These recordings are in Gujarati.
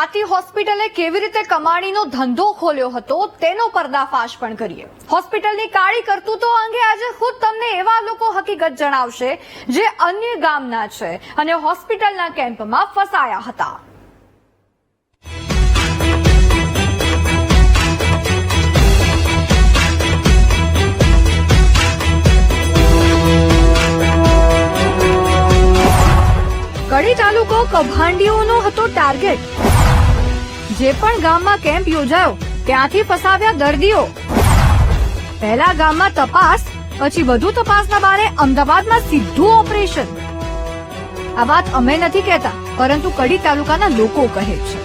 ખ્યાતિ હોસ્પિટલે કેવી રીતે કમાણીનો ધંધો ખોલ્યો હતો તેનો પર્દાફાશ પણ કરીએ। હોસ્પિટલની કાળી કરતૂતો અંગે આજે ખુદ તમને એવા લોકો હકીકત જણાવશે જે અન્ય ગામના છે અને હોસ્પિટલના કેમ્પમાં ફસાયા હતા। કડી તાલુકો કૌભાંડીઓનો હતો ટાર્ગેટ। જે પણ ગામમાં કેમ્પ યોજાયો ત્યાંથી ફસાવ્યા દર્દીઓ। પહેલા ગામમાં તપાસ, પછી વધુ તપાસના બારે અમદાવાદમાં સીધું ઓપરેશન। આ વાત અમે નથી કહેતા, પરંતુ કડી તાલુકાના લોકો કહે છે।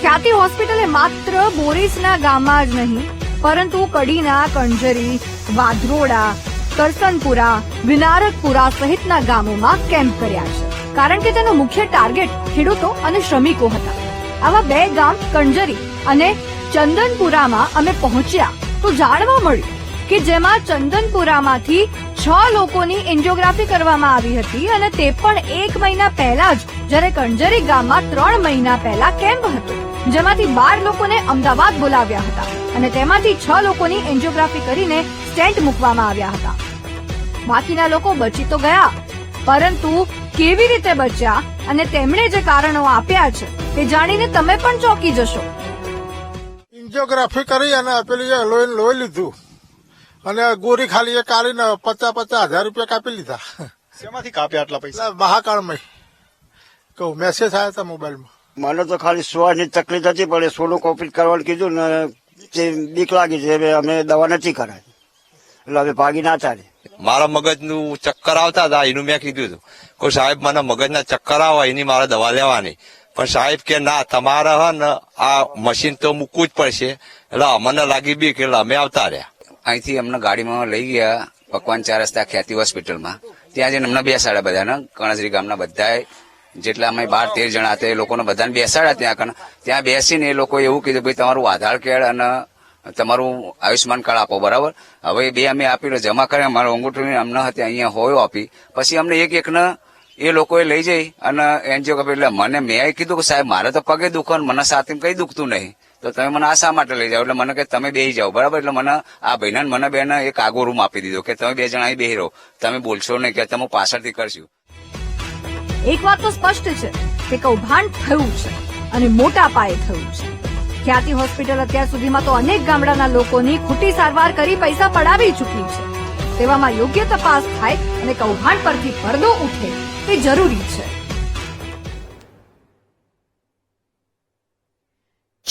ખ્યાતિ હોસ્પિટલે માત્ર બોરીસના ગામમાં જ નહીં, પરંતુ કડીના કંજરી, વાધરોડા, કરસનપુરા, વિનારકપુરા સહિતના ગામોમાં કેમ્પ કર્યા છે, કારણ કે તેનો મુખ્ય ટાર્ગેટ ખેડૂતો અને શ્રમિકો હતા। આવા બે ગામ કંજરી અને ચંદનપુરામાં અમે પહોંચ્યા તો જાણવા મળ્યું કે જેમાં ચંદનપુરામાંથી 6 લોકોની એન્જિયોગ્રાફી કરવામાં આવી હતી અને તે પણ 1 મહિના પહેલા જ, જ્યારે કંજરી ગામમાં 3 મહિના પહેલા કેમ્પ હતો, જેમાંથી 12 લોકોને અમદાવાદ બોલાવ્યા હતા અને તેમાંથી 6 લોકોની એન્જિયોગ્રાફી કરીને સ્ટેન્ટ મૂકવામાં આવ્યા હતા। બાકીના લોકો બચી તો ગયા, પરંતુ કેવી રીતે બચ્યા અને તેમણે જે કારણો આપ્યા છે તે જાણીને તમે પણ ચોંકી જશો। એન્જિયોગ્રાફી કરી અને પેલી લોહી લીધું અને ગોરી ખાલી એ કાઢીને 50,000 રૂપિયા કાપી લીધા। શેમાંથી કાપ્યા આટલા પૈસા? મહાકાળમાં કહું મેસેજ આવ્યા હતા મોબાઈલમાં। મને તો ખાલી શ્વાસની તકલીફ હતી, પણ સોનું કોપરેટ કરવાનું કીધું ને તે બીક લાગી છે, અમે દવા નથી કરાવી, એટલે હવે ભાગી ના ચાલે। મારા મગજનું ચક્કર આવતા હતા, એનું મેં કીધું હતું કોઈ સાહેબ મને મગજના ચક્કર આવે એની મારે દવા લેવાની, પણ સાહેબ કે ના તમારે હે ને આ મશીન તો મૂકવું જ પડશે, એટલે અમને લાગી બીક, એટલે અમે આવતા રહ્યા। અહીંથી અમને ગાડીમાં લઈ ગયા પકવાન 4 રસ્તા ખ્યાતિ હોસ્પિટલમાં। ત્યાં જઈને અમને બેસાડ્યા બધાને, કણજરી ગામના બધા જેટલા અમે 12-13 જણા હતા એ લોકોને બધાને બેસાડ્યા। ત્યાં બેસીને એ લોકો એવું કીધું ભાઈ તમારું આધાર કાર્ડ અને તમારું આયુષ્માન કાર્ડ આપો, બરાબર? હવે બે અમે આપી જમા કર્યા, અમારો અંગૂઠો અમને હતી અહીંયા હોયો આપી, પછી અમને એકને એ લોકોએ લઈ જઈ અને એન્જિયોગ્રાફી, એટલે મેં કીધું કે સાહેબ મારે તો પગે દુખે, મને સાથે કઈ દુખતું નહીં, તો તમે મને આ શા માટે લઈ જાઓ? એટલે મને કે તમે બેસી જાઓ, બરાબર? એટલે મને આ ભાઈને મને બેને એક આગો રૂમ આપી દીધો કે તમે 2 જણા અહીં બેસી રહો, તમે બોલશો નહીં, કે તમે પાછળથી કરશું। એક વાત તો સ્પષ્ટ છે કે કૌભાંડ થયું છે અને મોટા પાયે થયું છે। ખ્યાતિ હોસ્પિટલ અત્યાર સુધીમાં તો અનેક ગામડાના લોકોની ખોટી સારવાર કરી પૈસા પડાવી ચૂકી છે। તેવામાં યોગ્ય તપાસ થાય અને કૌભાંડ પરથી પડદો ઉઠે તે જરૂરી છે।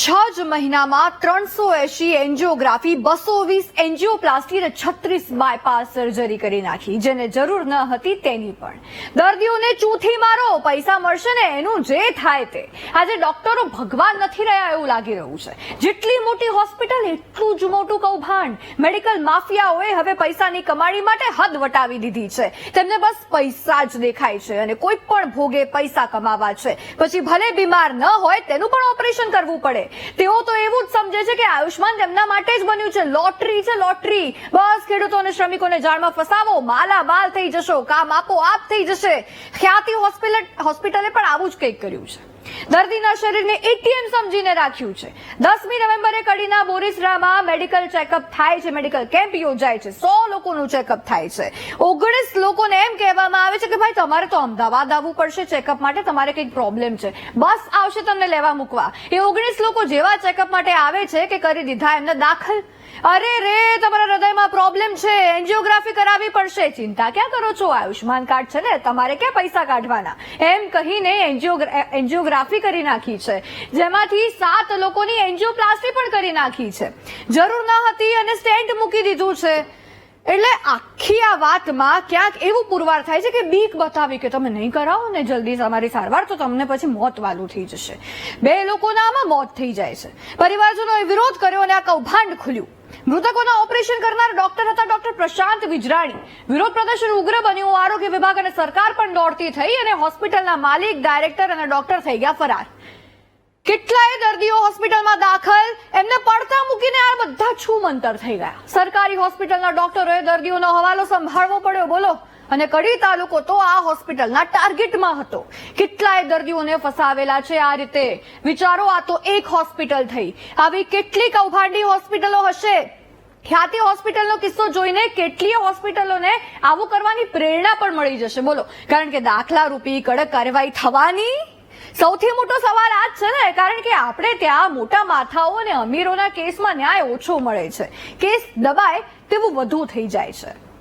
6 જ મહિનામાં 380 એન્જિયોગ્રાફી, 220 એન્જિયોપ્લાસ્ટી અને 36 બાયપાસ સર્જરી કરી નાખી, જેને જરૂર ન હતી તેની પણ। દર્દીઓને ચૂથી મારો, પૈસા મળશે ને એનું જે થાય તે। આજે ડોક્ટરો ભગવાન નથી રહ્યા એવું લાગી રહ્યું છે। જેટલી મોટી હોસ્પિટલ એટલું જ મોટું કૌભાંડ। મેડિકલ માફિયાઓએ હવે પૈસાની કમાણી માટે હદ વટાવી દીધી છે। તેમને બસ પૈસા જ દેખાય છે અને કોઈ પણ ભોગે પૈસા કમાવા છે, પછી ભલે બીમાર ન હોય તેનું પણ ઓપરેશન કરવું પડે। તેઓ તો એવું જ સમજે છે કે આયુષ્માન તેમના માટે જ બન્યું છે, લોટરી છે લોટરી। બસ ખેડૂતો અને શ્રમિકોને જાળમાં ફસાવો, માલામાલ થઈ જશો, કામ આપોઆપ થઈ જશે। ખ્યાતિ હોસ્પિટલે પણ આવું જ કંઈક કર્યું છે। દર્દીના શરીરને એટીએમ સમજીને રાખ્યું છે। 10મી નવેમ્બરે કડીના બોરીસરામાં મેડિકલ ચેકઅપ થાય છે, મેડિકલ કેમ્પ યોજાય છે, 100 લોકોનું ચેકઅપ થાય છે। 19 લોકોને એમ કહેવામાં આવે છે કે ભાઈ તમારે તો અમદાવાદ આવવું પડશે ચેકઅપ માટે, તમારે કંઈક પ્રોબ્લેમ છે, બસ આવશે તમને લેવા મૂકવા। એ 19 લોકો જેવા ચેકઅપ માટે આવે છે કે કરી દીધા એમને દાખલ। અરે રે તમારા હૃદયમાં પ્રોબ્લેમ છે, એન્જિયોગ્રાફી કરાવવી પડશે, ચિંતા ક્યાં કરો છો, આયુષ્માન કાર્ડ છે ને, તમારે ક્યાં પૈસા કાઢવાના, એમ કહીને એન્જિયોગ્રાફી કરી નાખી છે, જેમાંથી 7 લોકોની એન્જિયોપ્લાસ્ટી પણ કરી નાખી છે। જરૂર ન હતી અને સ્ટેન્ટ મૂકી દીધું છે। એટલે આખી આ વાતમાં ક્યાંક એવું પુરવાર થાય છે કે બીક બતાવી કે તમે નહીં કરાવો ને જલ્દી તમારી સારવાર તો તમને પછી મોત વાલું થઈ જશે। 2 લોકોના આમાં મોત થઈ જાય છે। પરિવારજનોએ વિરોધ કર્યો અને આ કૌભાંડ ખુલ્યું। મૃતકોના ઓપરેશન કરનાર ડોક્ટર હતા ડોક્ટર પ્રશાંત વિજરાણી। વિરોધ પ્રદર્શન ઉગ્ર બન્યું, આરોગ્ય વિભાગ અને સરકાર પણ દોડતી થઈ અને હોસ્પિટલના માલિક, ડાયરેક્ટર અને ડોક્ટર થઈ ગયા ફરાર। કેટલાય દર્દીઓ હોસ્પિટલમાં દાખલ, એમને પડતા મૂકીને આ બધા છૂમંતર થઈ ગયા। સરકારી હોસ્પિટલના ડોક્ટરોએ દર્દીઓનો હવાલો સંભાળવો પડ્યો, બોલો। અને કડી તાલુકો તો આ હોસ્પિટલના ટાર્ગેટમાં હતો. કેટલાય દર્દીઓને ફસાવેલા છે આ રીતે. વિચારો, આ તો એક હોસ્પિટલ થઈ. આવી કેટલી કૌભાંડી હોસ્પિટલો હશે? ખ્યાતિ હોસ્પિટલનો કિસ્સો જોઈને કેટલીય હોસ્પિટલોને આવું કરવાની પ્રેરણા પણ મળી જશે. બોલો, કારણ કે દાખલા રૂપી કડક કાર્યવાહી થવાની. સૌથી મોટો સવાલ આ જ છે ને, કારણ કે આપણે ત્યાં મોટા માથાઓ અને અમીરોના કેસમાં ન્યાય ઓછો મળે છે. કેસ દબાય તેવું વધુ થઈ જાય છે.